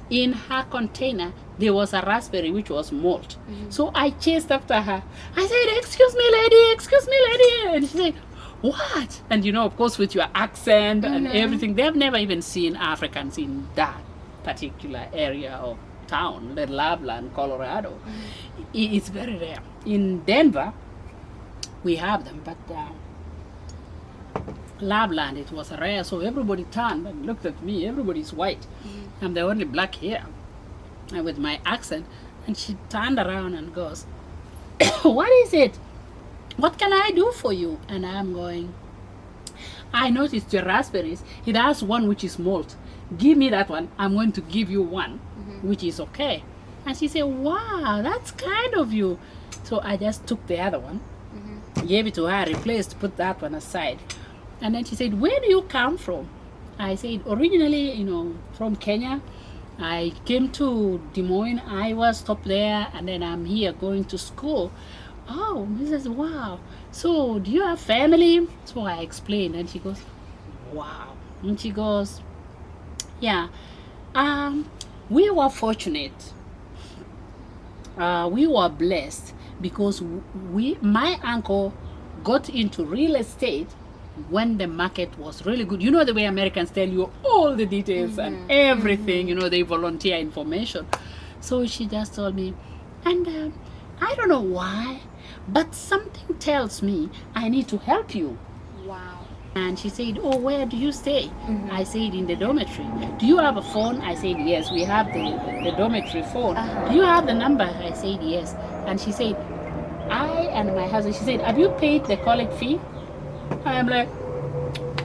in her container there was a raspberry which was malt. So I chased after her. I said, excuse me lady, and she said, what? And of course with your accent and everything, they've never even seen Africans in that particular area of town, the Loveland, Colorado. It's very rare. In Denver we have them, but Loveland, it was rare, so everybody turned and looked at me. Everybody's white. I'm the only black here, and with my accent. And she turned around and goes, what is it? What can I do for you? And I'm going, I noticed your raspberries. It has one which is malt. Give me that one. I'm going to give you one, which is okay. And she said, wow, that's kind of you. So I just took the other one, gave it to her, replaced, put that one aside. And then she said, where do you come from? I said, originally, from Kenya. I came to Des Moines, Iowa, stopped there, and then I'm here going to school. Oh, Mrs. Wow. So, do you have family? So I explained, and she goes, wow. And she goes, yeah, we were fortunate. We were blessed because my uncle got into real estate when the market was really good. The way Americans tell you all the details and everything, they volunteer information. So she just told me, and I don't know why, but something tells me I need to help you. Wow. And she said, oh, where do you stay? I said, in the dormitory. Do you have a phone? I said, yes, we have the dormitory phone. Do you have the number? I said, yes. And she said, I and my husband, she said, have you paid the college fee? I'm like,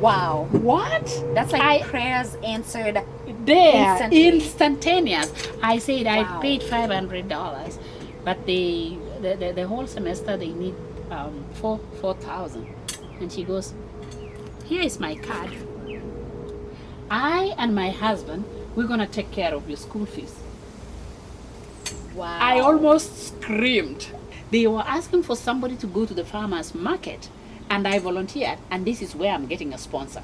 wow. What? That's like prayers answered there, instantaneous. I said, wow. I paid $500, but the whole semester they need $4,000. And she goes, here is my card. I and my husband, we're gonna take care of your school fees. Wow. I almost screamed. They were asking for somebody to go to the farmer's market, and I volunteered, and this is where I'm getting a sponsor.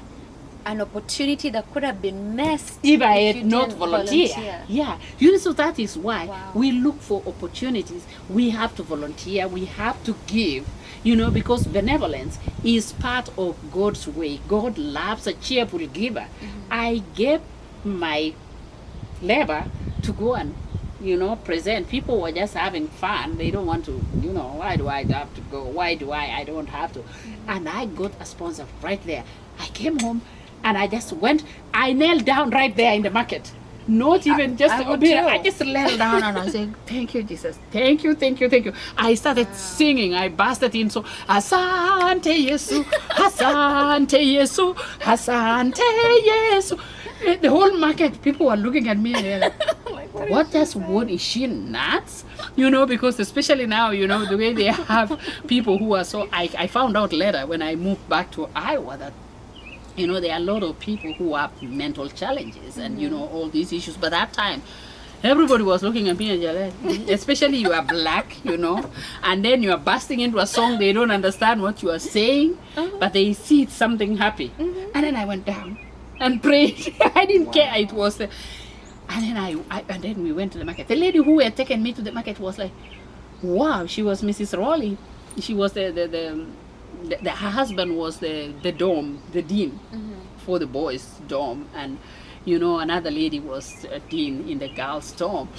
An opportunity that could have been missed if I had not volunteered. Yeah, so that is why we look for opportunities. We have to volunteer, we have to give, because benevolence is part of God's way. God loves a cheerful giver. I gave my labor to go and present. People were just having fun. They don't want to, why do I have to go? Why do I don't have to? And I got a sponsor right there. I came home and I just went, I knelt down right there in the market. Not even just a bit. I just knelt down and I said, thank you, Jesus. Thank you, thank you, thank you. I started singing. I busted in. So, Asante Yesu, Asante Yesu, Asante Yesu. The whole market, people were looking at me and they're like, what is she nuts? Because especially now, the way they have people who are so, I found out later when I moved back to Iowa that, there are a lot of people who have mental challenges and, all these issues. But that time, everybody was looking at me and they're like, especially you are black, and then you are busting into a song, they don't understand what you are saying, but they see it's something happy. And then I went down and prayed. I didn't care. It was And then and then we went to the market. The lady who had taken me to the market was like, wow, she was Mrs. Rowley. She was her husband was the dorm, the dean for the boys' dorm, and another lady was a dean in the girls' dorm.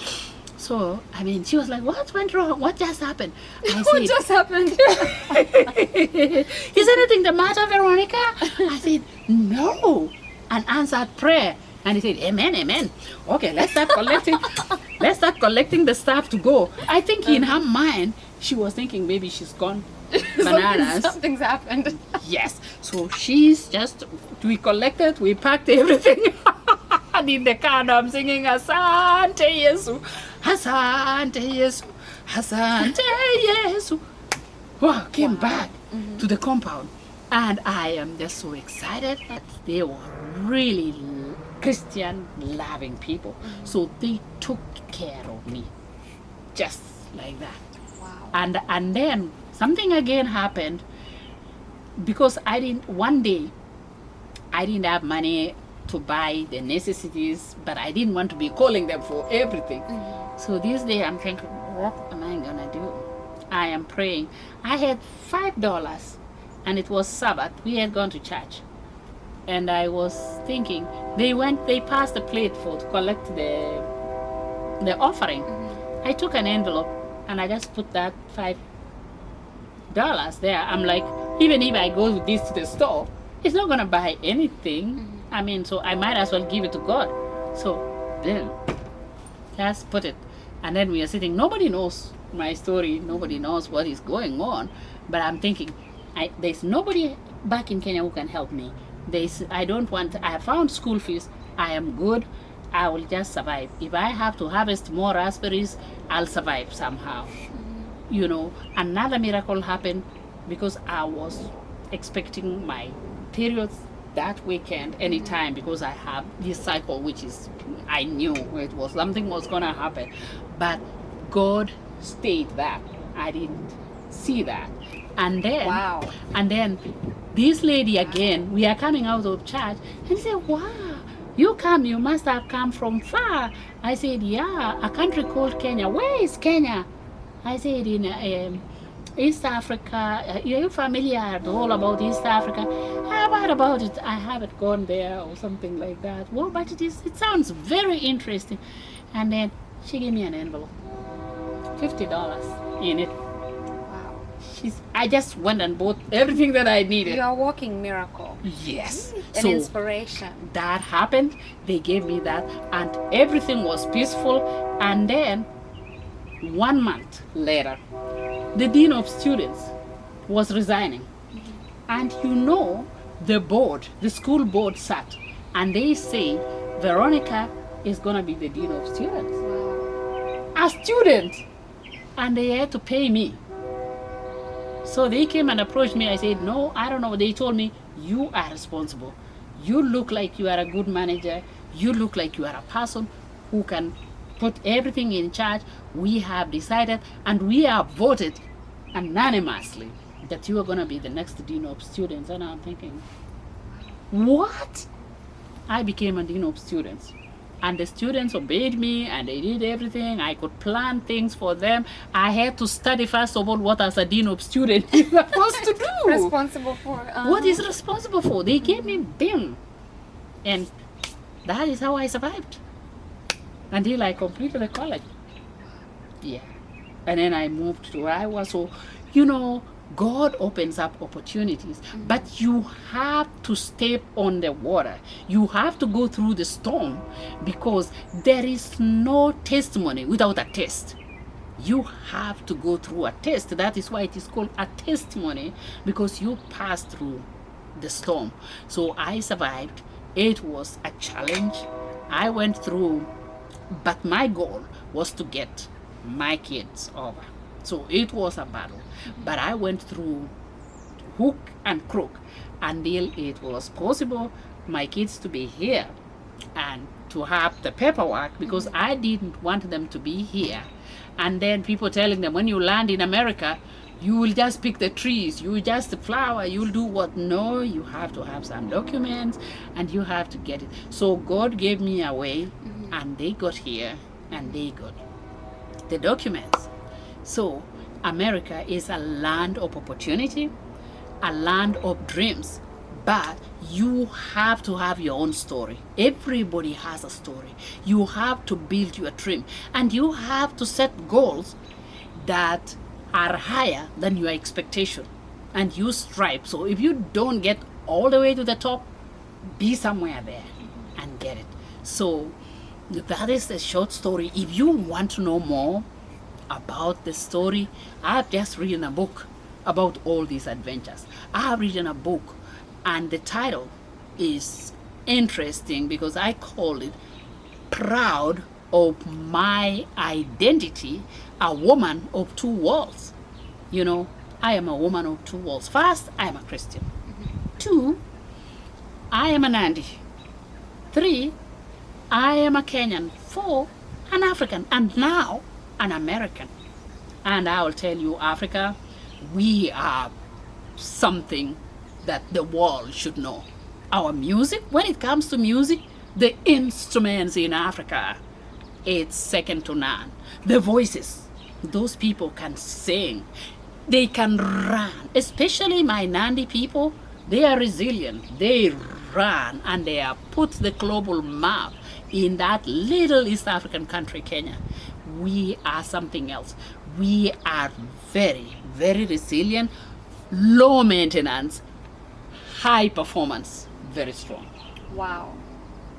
So I mean, she was like, "What went wrong? What just happened?" What just happened? Is anything the matter, Veronica? I said, "No," and answered prayer. And he said, "Amen, amen. Okay, let's start collecting. Let's start collecting the stuff to go." I think in her mind, she was thinking maybe she's gone bananas. Something's happened. Yes. So we collected, we packed everything. And in the car, now I'm singing Asante Yesu, Asante Yesu, Asante Yesu. Wow, came back to the compound. And I am just so excited that they were really Christian loving people. So they took care of me just like that. Wow. And then something again happened, because one day I didn't have money to buy the necessities, but I didn't want to be calling them for everything. So this day I'm thinking, what am I gonna do? I am praying. I had $5 and it was Sabbath. We had gone to church. And I was thinking, they passed the plate to collect the offering. I took an envelope and I just put that $5 there. I'm like, even if I go with this to the store, it's not gonna buy anything. I mean, so I might as well give it to God. So then, just put it. And then we are sitting, nobody knows my story, nobody knows what is going on. But I'm thinking, there's nobody back in Kenya who can help me. I have found school fees, I am good, I will just survive. If I have to harvest more raspberries, I'll survive somehow. Another miracle happened, because I was expecting my periods that weekend anytime, because I have this cycle, which is, I knew something was gonna happen, but God stayed that. I didn't see that. And then, wow. And then this lady again, we are coming out of church, and she said, wow, you must have come from far. I said, yeah, a country called Kenya. Where is Kenya? I said, in East Africa. Are you familiar at all about East Africa? How about it? I haven't gone there or something like that. Well, but it sounds very interesting. And then she gave me an envelope, $50 in it. Wow. I just went and bought everything that I needed. You are a walking miracle. Yes. An inspiration. That happened. They gave me that, and everything was peaceful. And then 1 month later, the dean of students was resigning. And the school board sat, and they say, Veronica is going to be the dean of students. Wow. A student. And they had to pay me. So they came and approached me. I said, no, I don't know. They told me, you are responsible. You look like you are a good manager. You look like you are a person who can put everything in charge. We have decided, and we have voted unanimously that you are going to be the next dean of students. And I'm thinking, what? I became a dean of students, and the students obeyed me, and they did everything. I could plan things for them. I had to study, first of all, what as a dean of student is supposed to do. Responsible for What is responsible for? They gave me BIM, and that is how I survived until I completed the college. Yeah. And then I moved to where I was. So, God opens up opportunities, but you have to step on the water. You have to go through the storm, because there is no testimony without a test. You have to go through a test. That is why it is called a testimony, because you passed through the storm. So I survived. It was a challenge. I went through, but my goal was to get my kids over. So it was a battle, but I went through hook and crook until it was possible my kids to be here and to have the paperwork, because I didn't want them to be here. And then people telling them, when you land in America, you will just pick the trees, you will just flower, you'll do what? No, you have to have some documents, and you have to get it. So God gave me a way and they got here and they got the documents. So America is a land of opportunity, a land of dreams, but you have to have your own story. Everybody has a story. You have to build your dream, and you have to set goals that are higher than your expectation, and you strive. So if you don't get all the way to the top, be somewhere there and get it. So that is the short story. If you want to know more about the story, I've just written a book about all these adventures. I have written a book, and the title is interesting because I call it Proud of My Identity, a Woman of Two Worlds. You know, I am a woman of two worlds. First, I am a Christian. 2, I am a Nandi. 3, I am a Kenyan. 4, an African. And now, an American. And I will tell you, Africa, we are something that the world should know. Our music, when it comes to music, the instruments in Africa, it's second to none. The voices, those people can sing, they can run, especially my Nandi people. They are resilient, they run, and they have put the global map in that little East African country, Kenya. We are something else. We are very, very resilient, low maintenance, high performance, very strong. Wow.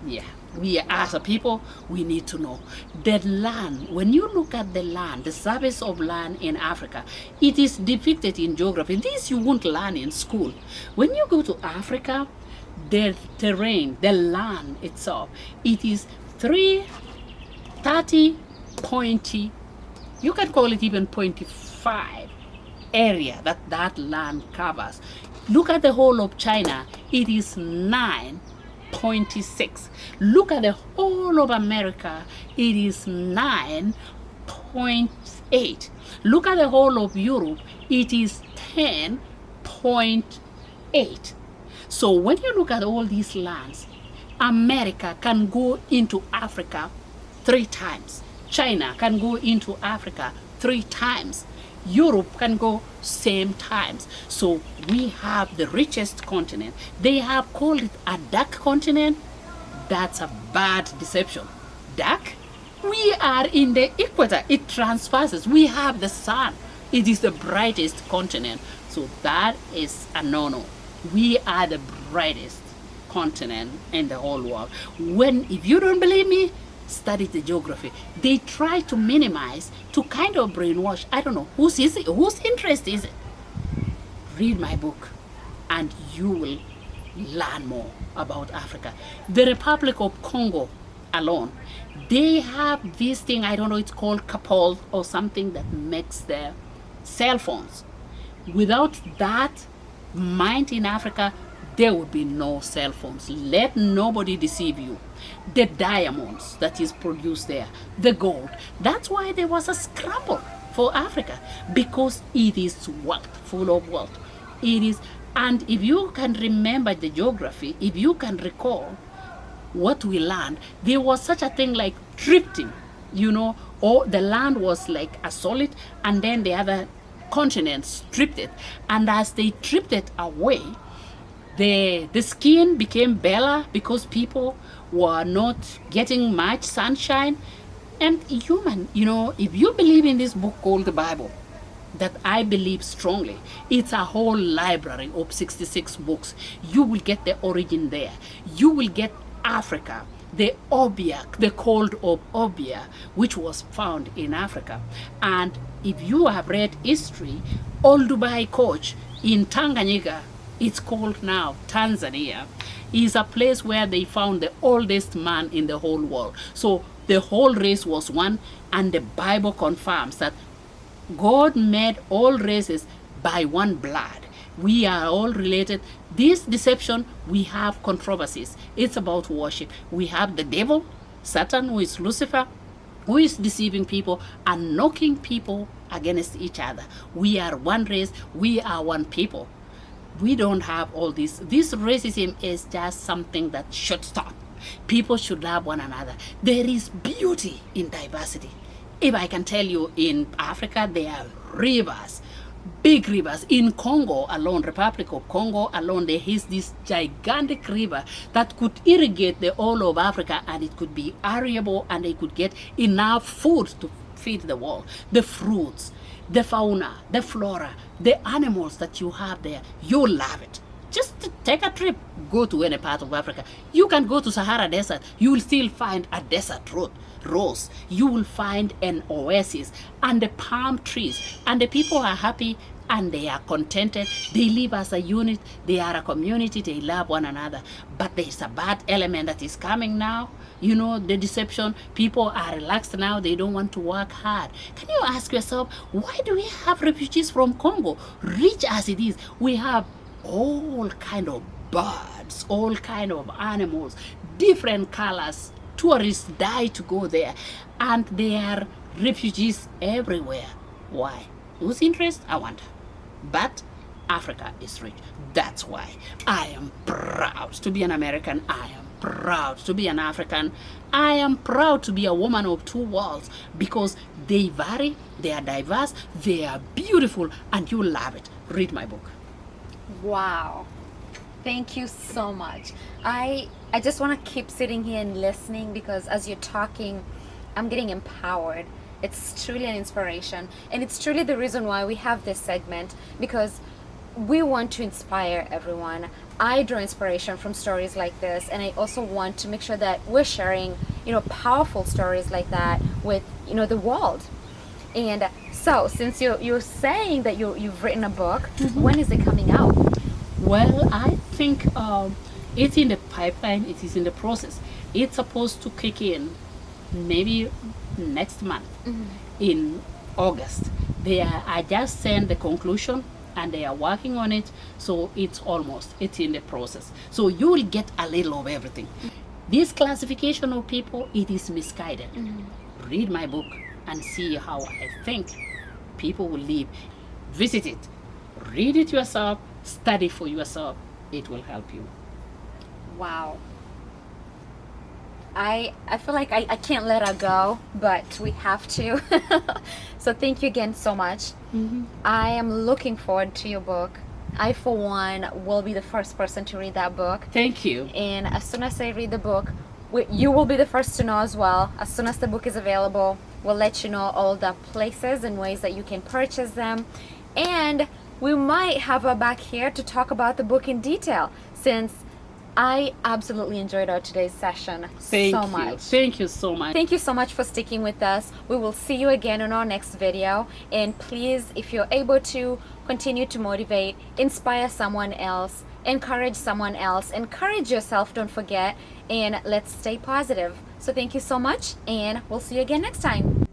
Yeah, we as a people, we need to know the land. When you look at the land, the surface of land in Africa, it is depicted in geography. This you won't learn in school. When you go to Africa, the terrain, the land itself, it is 330 pointy, you can call it even 0.5 area that land covers. Look at the whole of China, it is 9.6. Look at the whole of America, it is 9.8. Look at the whole of Europe, it is 10.8. So when you look at all these lands, America can go into Africa 3 times. China can go into Africa 3 times. Europe can go same times. So we have the richest continent. They have called it a dark continent. That's a bad deception. Dark? We are in the equator. It transverses. We have the sun. It is the brightest continent. So that is a no-no. We are the brightest continent in the whole world. If you don't believe me, study the geography. They try to minimize, to kind of brainwash. I don't know whose interest is it. Read my book and you will learn more about Africa. The Republic of Congo alone, they have this thing, I don't know, it's called Capol or something that makes their cell phones. Without that mind in Africa, there would be no cell phones. Let nobody deceive you. The diamonds that is produced there, the gold. That's why there was a scramble for Africa, because it is wealth, full of wealth. It is, and if you can remember the geography, if you can recall what we learned, there was such a thing like drifting, or the land was like a solid, and then the other continents stripped it, and as they stripped it away, the skin became paler because people were not getting much sunshine. And human, if you believe in this book called the Bible, that I believe strongly, it's a whole library of 66 books. You will get the origin there. You will get Africa, the Obiak, the cold of Obia, which was found in Africa. And if you have read history, Old Dubai Coach in Tanganyika, it's called now Tanzania, is a place where they found the oldest man in the whole world. So the whole race was one, and the Bible confirms that God made all races by one blood. We are all related. This deception, we have controversies. It's about worship. We have the devil, Satan, who is Lucifer, who is deceiving people and knocking people against each other. We are one race. We are one people. We don't have all this. This racism is just something that should stop. People should love one another. There is beauty in diversity. If I can tell you, in Africa, there are rivers, big rivers. In Congo alone, Republic of Congo alone, there is this gigantic river that could irrigate the whole of Africa, and it could be arable, and they could get enough food to feed the world. The fruits, the fauna, the flora, the animals that you have there, you'll love it. Just take a trip, go to any part of Africa. You can go to Sahara Desert, you will still find a desert rose. You will find an oasis and the palm trees, and the people are happy and they are contented. They live as a unit, they are a community, they love one another. But there's a bad element that is coming now. You know, the deception. People are relaxed now, they don't want to work hard. Can you ask yourself, why do we have refugees from Congo? Rich as it is, we have all kind of birds, all kind of animals, different colors. Tourists die to go there, and there are refugees everywhere. Why? Whose interest? I wonder. But Africa is rich. That's why I am proud to be an American. I am proud to be an African. I am proud to be a woman of two worlds, because they vary, they are diverse, they are beautiful, and you love it. Read my book. Wow. Thank you so much. I just want to keep sitting here and listening, because as you're talking, I'm getting empowered. It's truly an inspiration, and it's truly the reason why we have this segment, because we want to inspire everyone. I draw inspiration from stories like this, and I also want to make sure that we're sharing, powerful stories like that with, the world. And so, since you're saying that you've written a book, when is it coming out? Well, I think it's in the pipeline. It is in the process. It's supposed to kick in maybe next month, in August. I just sent the conclusion, and they are working on it. So it's in the process. So you will get a little of everything. This classification of people, it is misguided. Read my book and see how I think people will live. Visit it. Read it yourself. Study for yourself. It will help you. Wow. I feel like I can't let her go, but we have to. So thank you again so much. I am looking forward to your book. I, for one, will be the first person to read that book. Thank you. And as soon as I read the book, you will be the first to know as well. As soon as the book is available, we'll let you know all the places and ways that you can purchase them. And we might have her back here to talk about the book in detail, since I absolutely enjoyed our today's session so much. Thank you so much. Thank you so much for sticking with us. We will see you again in our next video. And please, if you're able to, continue to motivate, inspire someone else, encourage someone else, encourage yourself, don't forget, and let's stay positive. So thank you so much, and we'll see you again next time.